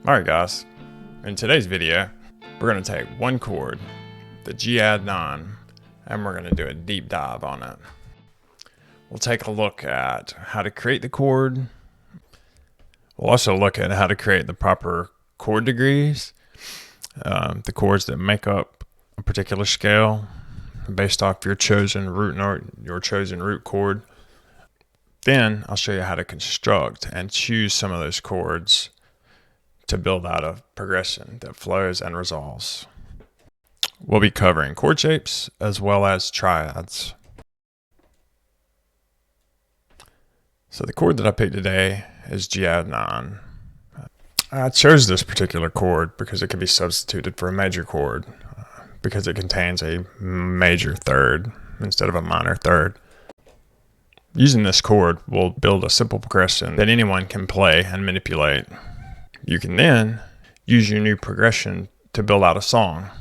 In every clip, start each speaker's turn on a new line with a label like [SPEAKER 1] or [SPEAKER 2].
[SPEAKER 1] Alright guys, in today's video, we're going to take one chord, the Gadd9, and we're going to do a deep dive on it. We'll take a look at how to create the chord. We'll also look at how to create the proper chord degrees, the chords that make up a particular scale based off your chosen root note, your chosen root chord. Then I'll show you how to construct and choose some of those chords to build out a progression that flows and resolves. We'll be covering chord shapes as well as triads. So the chord that I picked today is Gadd9. I chose this particular chord because it can be substituted for a major chord because it contains a major third instead of a minor third. Using this chord, we'll build a simple progression that anyone can play and manipulate. You can then use your new progression to build out a song,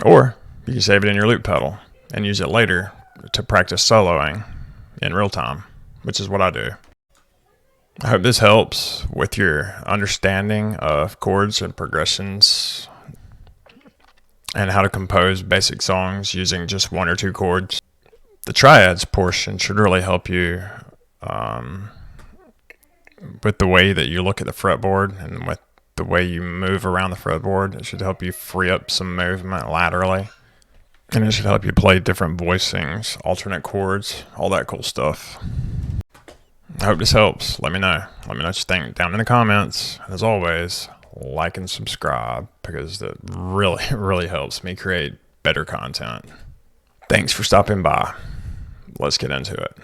[SPEAKER 1] or you can save it in your loop pedal and use it later to practice soloing in real time, which is what I do. I hope this helps with your understanding of chords and progressions and how to compose basic songs using just one or two chords. The triads portion should really help you with the way that you look at the fretboard and with the way you move around the fretboard. It should help you free up some movement laterally. And it should help you play different voicings, alternate chords, all that cool stuff. I hope this helps. Let me know. Let me know what you think down in the comments. As always, like and subscribe because that really helps me create better content. Thanks for stopping by. Let's get into it.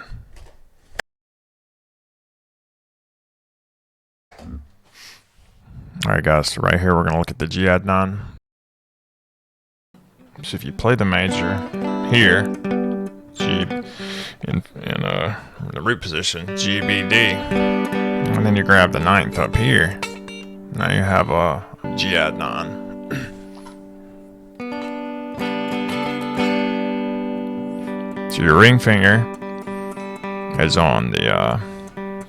[SPEAKER 1] Alright guys, so right here we're going to look at the Gadd9. So if you play the major here, G in the root position, G, B, D, and then you grab the ninth up here, now you have a Gadd9. So your ring finger is on the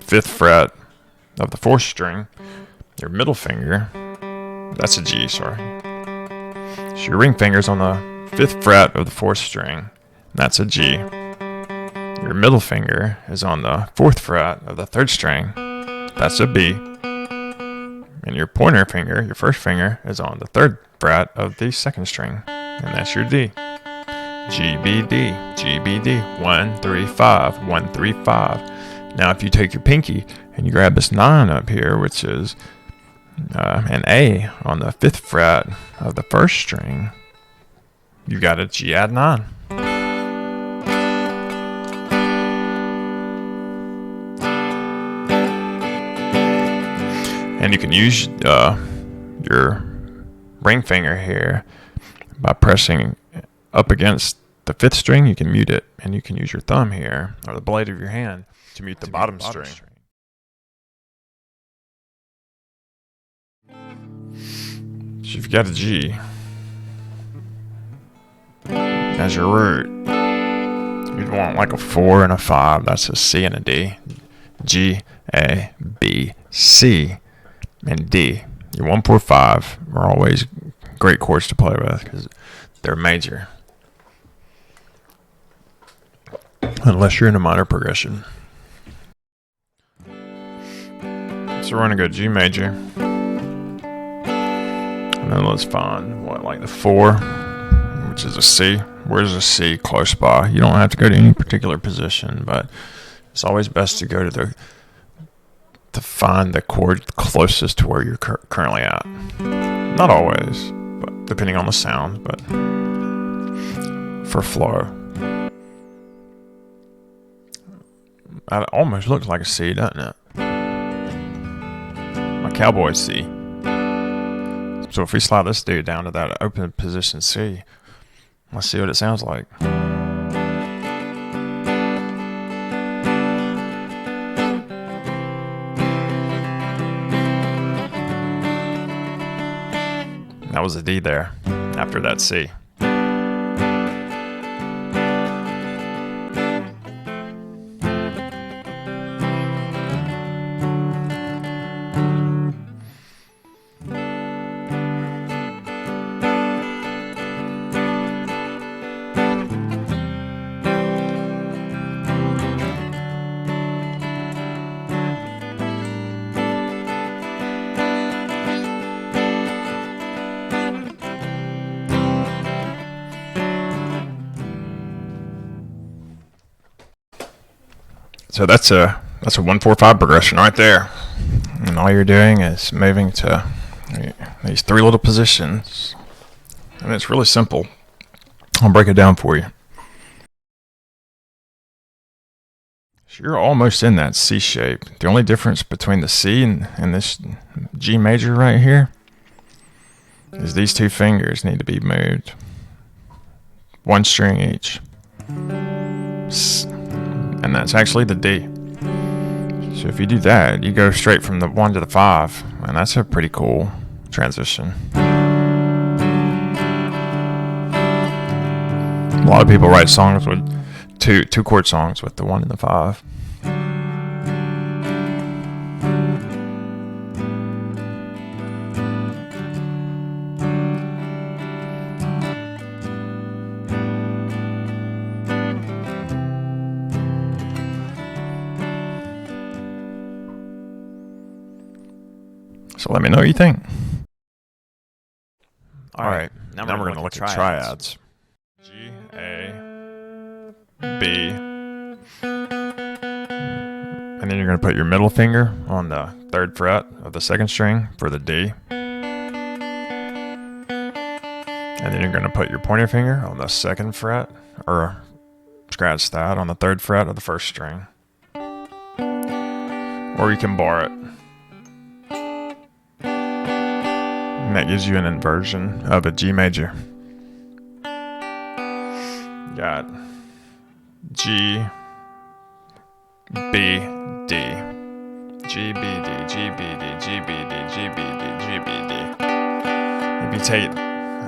[SPEAKER 1] 5th fret of the 4th string. Your middle finger, that's a G, sorry. So your ring finger's on the 5th fret of the 4th string, that's a G. Your middle finger is on the 4th fret of the 3rd string, that's a B. And your pointer finger, your first finger, is on the 3rd fret of the 2nd string, and that's your D. G, B, D, G, B, D, 1, 3, 5, 1, 3, 5. Now if you take your pinky and you grab this 9 up here, which is an A on the 5th fret of the 1st string, you got a Gadd9. And you can use your ring finger here by pressing up against the 5th string. You can mute it, and you can use your thumb here or the blade of your hand to mute the bottom string. So you've got a G as your root. You'd want like a 4 and a 5. That's a C and a D. G, A, B, C, and D. Your 1, 4, 5 are always great chords to play with because they're major. Unless you're in a minor progression. So we're going to go G major. And then let's find, like the 4, which is a C. Where's a C close by? You don't have to go to any particular position, but it's always best to go to find the chord closest to where you're currently at. Not always, but depending on the sound, but for flow. That almost looks like a C, doesn't it? A cowboy C. So if we slide this dude down to that open position C, let's see what it sounds like. That was a D there after that C. So that's a 1-4-5 progression right there. And all you're doing is moving to these three little positions. And it's really simple. I'll break it down for you. So you're almost in that C shape. The only difference between the C and this G major right here is these two fingers need to be moved. One string each. And that's actually the D. So if you do that, you go straight from the 1 to the 5, and that's a pretty cool transition. A lot of people write songs with two chord songs with the 1 and the 5. So let me know what you think. All right, now we're going to look at triads. G, A, B, and then you're going to put your middle finger on the 3rd fret of the 2nd string for the D. And then you're going to put your pointer finger on the 2nd fret, or scratch that, on the 3rd fret of the 1st string. Or you can bar it. And that gives you an inversion of a G major. Got G, B, D, G, B, D, G, B, D, G, B, D, G, B, D, G, B, D. If you take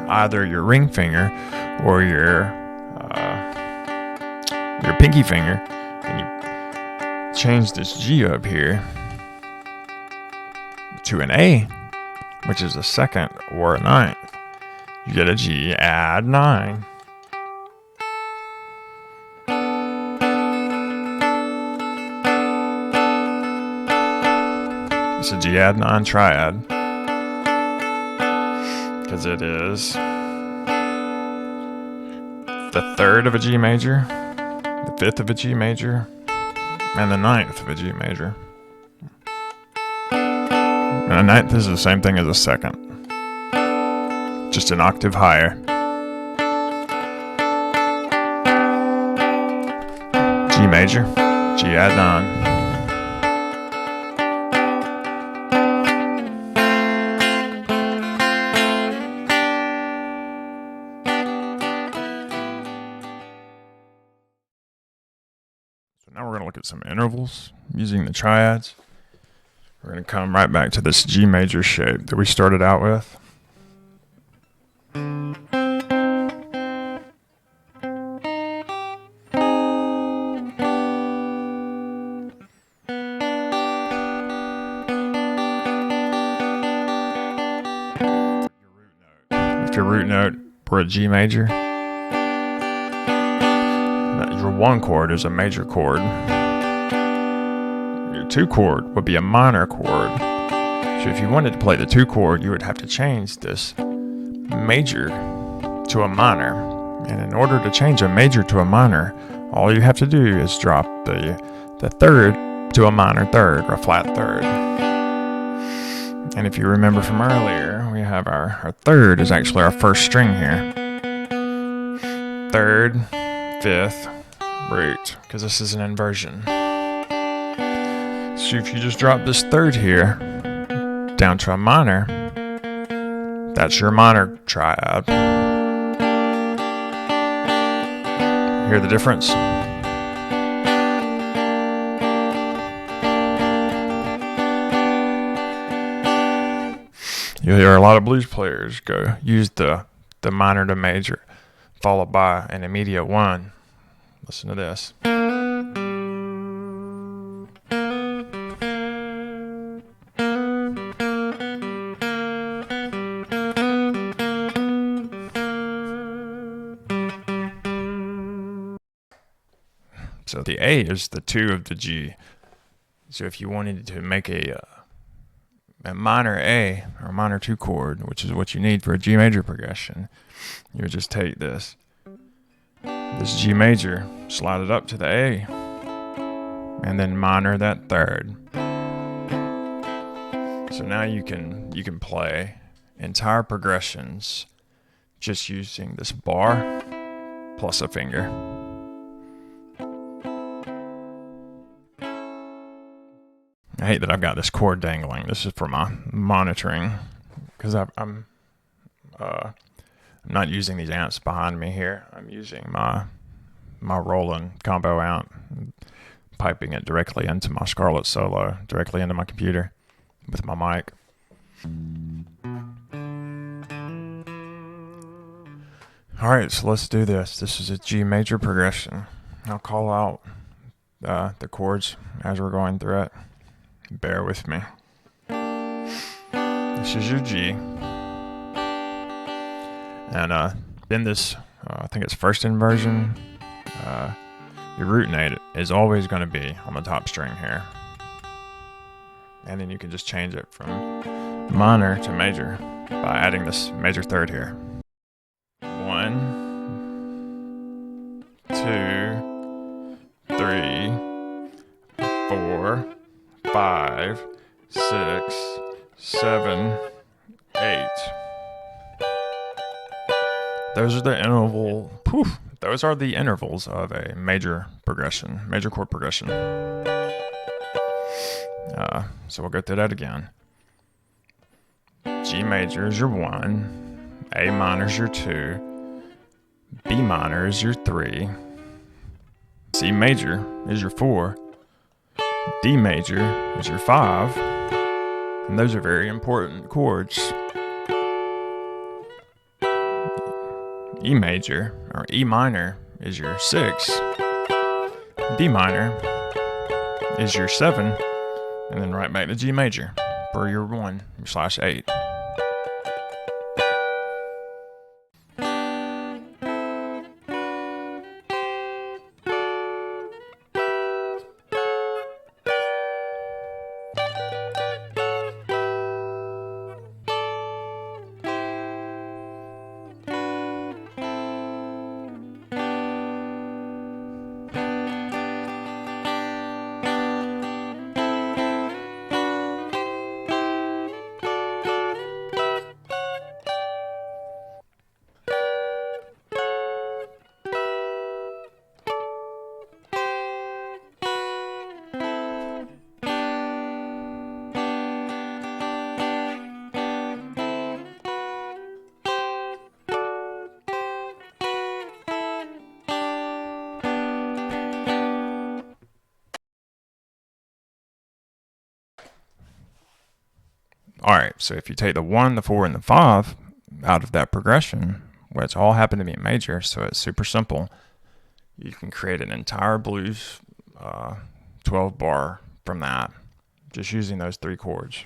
[SPEAKER 1] either your ring finger or your pinky finger and you change this G up here to an A, which is a 2nd or a 9th, you get a Gadd9. It's a Gadd9 triad because it is the 3rd of a G major, the 5th of a G major, and the 9th of a G major. And a 9th is the same thing as a 2nd, just an octave higher. G major, Gadd9. So now we're going to look at some intervals using the triads. We're going to come right back to this G major shape that we started out with. If your root note were a G major, your 1 chord is a major chord. 2 chord would be a minor chord. So if you wanted to play the 2 chord, you would have to change this major to a minor. And in order to change a major to a minor, all you have to do is drop the 3rd to a minor 3rd, or a flat 3rd. And if you remember from earlier, we have our 3rd is actually our 1st string here. 3rd, 5th, root, because this is an inversion. So if you just drop this 3rd here down to a minor, that's your minor triad. Hear the difference? You'll hear a lot of blues players use the minor to major, followed by an immediate 1. Listen to this. So the A is the 2 of the G. So if you wanted to make a minor A, or minor 2 chord, which is what you need for a G major progression, you would just take this G major, slide it up to the A, and then minor that third. So now you can play entire progressions just using this bar plus a finger. I hate that I've got this cord dangling. This is for my monitoring because I'm not using these amps behind me here. I'm using my Roland combo amp, piping it directly into my Scarlett Solo, directly into my computer with my mic. All right, so let's do this. This is a G major progression. I'll call out the chords as we're going through it. Bear with me. This is your G. And in this, I think it's first inversion, your root note is always going to be on the top string here. And then you can just change it from minor to major by adding this major third here. 1, 2, 3, 4, 5, 6, 7, 8. Those are the Those are the intervals of a major progression, major chord progression. So we'll go through that again. G major is your 1, A minor is your 2, B minor is your 3, C major is your 4, D major is your 5, and those are very important chords. E major, or E minor, is your 6, D minor is your 7, and then right back to G major for your 1/8. All right, so if you take the 1, the 4, and the 5 out of that progression, which all happen to be major, so it's super simple, you can create an entire blues 12 bar from that, just using those 3 chords.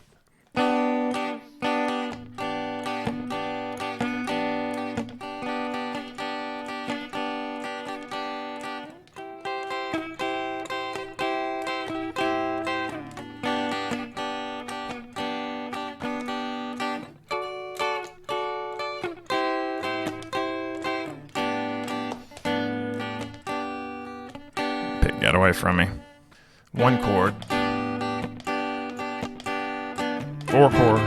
[SPEAKER 1] Get away from me. 1 chord, 4 chord,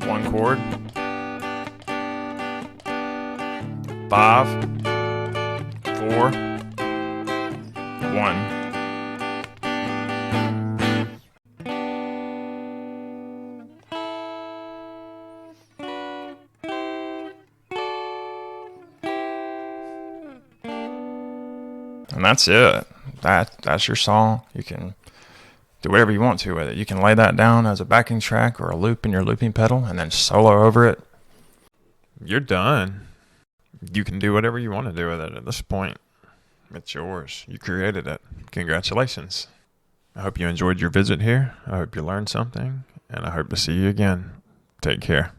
[SPEAKER 1] 1 chord, 5, 4, 1. And that's it. That's your song. You can do whatever you want to with it. You can lay that down as a backing track or a loop in your looping pedal and then solo over it. You're done. You can do whatever you want to do with it at this point. It's yours. You created it. Congratulations. I hope you enjoyed your visit here. I hope you learned something, and I hope to see you again. Take care.